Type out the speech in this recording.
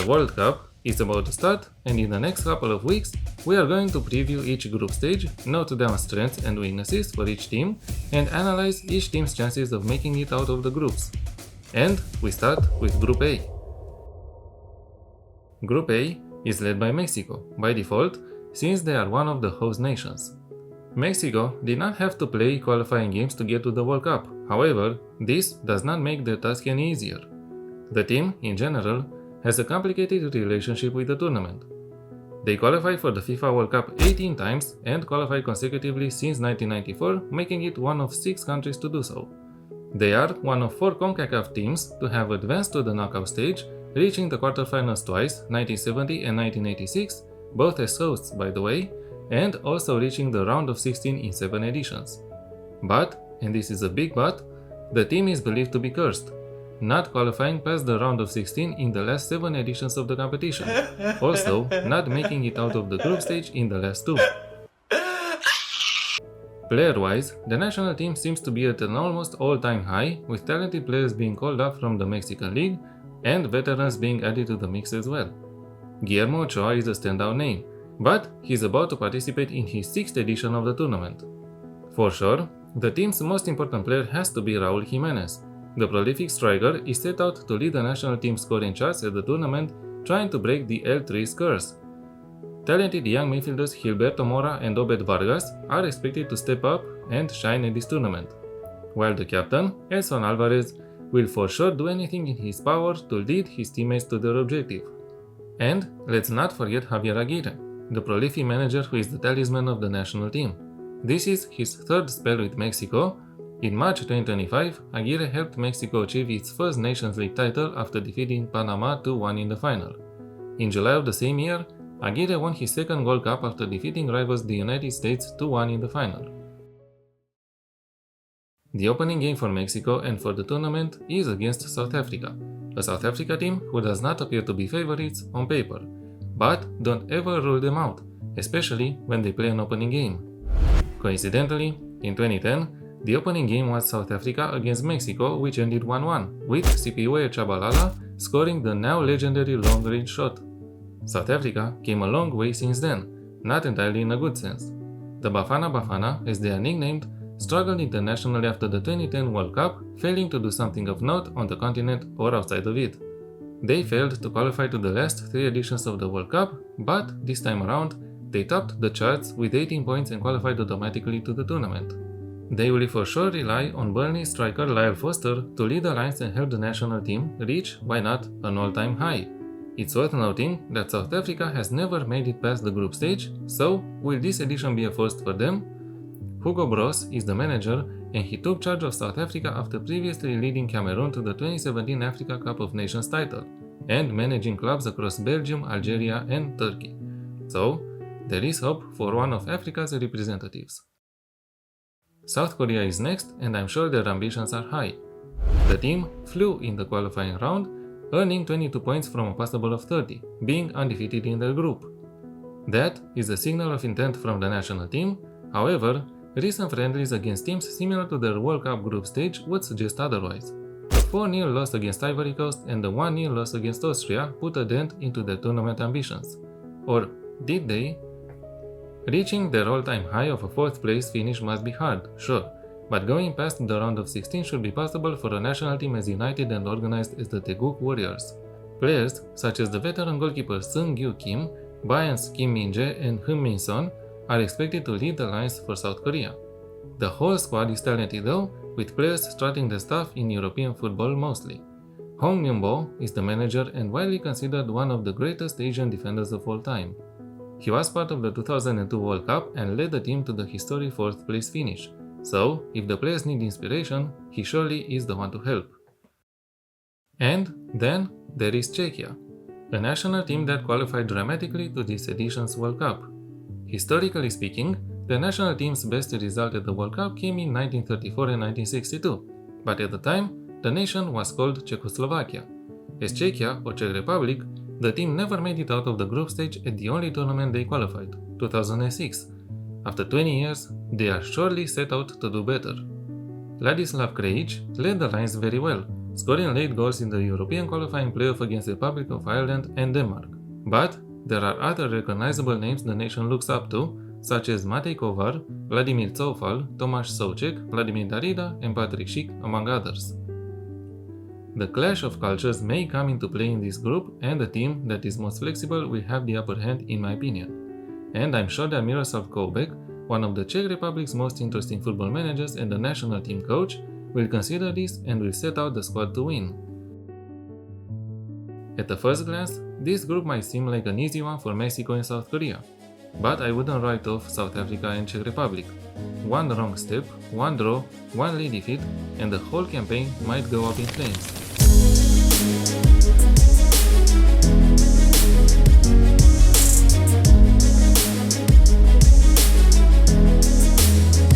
The World Cup is about to start, and in the next couple of weeks, we are going to preview each group stage, note down strengths and weaknesses for each team, and analyze each team's chances of making it out of the groups. And we start with Group A. Group A is led by Mexico, by default, since they are one of the host nations. Mexico did not have to play qualifying games to get to the World Cup, however, this does not make their task any easier. The team, in general, has a complicated relationship with the tournament. They qualified for the FIFA World Cup 18 times and qualified consecutively since 1994, making it one of 6 countries to do so. They are one of 4 CONCACAF teams to have advanced to the knockout stage, reaching the quarterfinals twice, 1970 and 1986, both as hosts by the way, and also reaching the round of 16 in 7 editions. But, and this is a big but, the team is believed to be cursed, not qualifying past the round of 16 in the last 7 editions of the competition, also not making it out of the group stage in the last 2. Player-wise, the national team seems to be at an almost all-time high, with talented players being called up from the Mexican League, and veterans being added to the mix as well. Guillermo Ochoa is a standout name, but he's about to participate in his 6th edition of the tournament. For sure, the team's most important player has to be Raul Jimenez. The prolific striker is set out to lead the national team's scoring charts at the tournament, trying to break the L3's curse. Talented young midfielders Gilberto Mora and Obed Vargas are expected to step up and shine at this tournament, while the captain, Edson Alvarez, will for sure do anything in his power to lead his teammates to their objective. And let's not forget Javier Aguirre, the prolific manager who is the talisman of the national team. This is his 3rd spell with Mexico. In March 2025, Aguirre helped Mexico achieve its first Nations League title after defeating Panama 2-1 in the final. In July of the same year, Aguirre won his 2nd Gold Cup after defeating rivals the United States 2-1 in the final. The opening game for Mexico and for the tournament is against South Africa, a South Africa team who does not appear to be favorites on paper, but don't ever rule them out, especially when they play an opening game. Coincidentally, in 2010, the opening game was South Africa against Mexico, which ended 1-1, with Siphiwe Tshabalala scoring the now legendary long-range shot. South Africa came a long way since then, not entirely in a good sense. The Bafana Bafana, as they are nicknamed, struggled internationally after the 2010 World Cup, failing to do something of note on the continent or outside of it. They failed to qualify to the last 3 editions of the World Cup, but this time around, they topped the charts with 18 points and qualified automatically to the tournament. They will for sure rely on Burnley striker Lyle Foster to lead the lines and help the national team reach, why not, an all-time high. It's worth noting that South Africa has never made it past the group stage, so will this edition be a first for them? Hugo Broos is the manager, and he took charge of South Africa after previously leading Cameroon to the 2017 Africa Cup of Nations title, and managing clubs across Belgium, Algeria and Turkey. So, there is hope for one of Africa's representatives. South Korea is next, and I'm sure their ambitions are high. The team flew in the qualifying round, earning 22 points from a possible of 30, being undefeated in their group. That is a signal of intent from the national team. However, recent friendlies against teams similar to their World Cup group stage would suggest otherwise. The 4-0 loss against Ivory Coast and the 1-0 loss against Austria put a dent into their tournament ambitions. Or did they? Reaching their all-time high of a 4th place finish must be hard, sure, but going past the round of 16 should be possible for a national team as united and organized as the Taeguk Warriors. Players such as the veteran goalkeeper Seung-Gyu Kim, Bayern's Kim Min-jae and Heung Min Son are expected to lead the lines for South Korea. The whole squad is talented though, with players strutting the stuff in European football mostly. Hong Myung-bo is the manager and widely considered one of the greatest Asian defenders of all time. He was part of the 2002 World Cup and led the team to the historic 4th place finish, so if the players need inspiration, he surely is the one to help. And then there is Czechia, a national team that qualified dramatically to this edition's World Cup. Historically speaking, the national team's best result at the World Cup came in 1934 and 1962, but at the time, the nation was called Czechoslovakia. As Czechia, or Czech Republic, the team never made it out of the group stage at the only tournament they qualified, 2006. After 20 years, they are surely set out to do better. Ladislav Krejci led the lines very well, scoring late goals in the European qualifying playoff against the Republic of Ireland and Denmark. But there are other recognizable names the nation looks up to, such as Matej Kovar, Vladimir Coufal, Tomáš Souček, Vladimir Darida, and Patrick Schick, among others. The clash of cultures may come into play in this group, and the team that is most flexible will have the upper hand in my opinion. And I'm sure that Miroslav Koubek, one of the Czech Republic's most interesting football managers and the national team coach, will consider this and will set out the squad to win. At the first glance, this group might seem like an easy one for Mexico and South Korea, but I wouldn't write off South Africa and Czech Republic. One wrong step, one draw, one late defeat, and the whole campaign might go up in flames.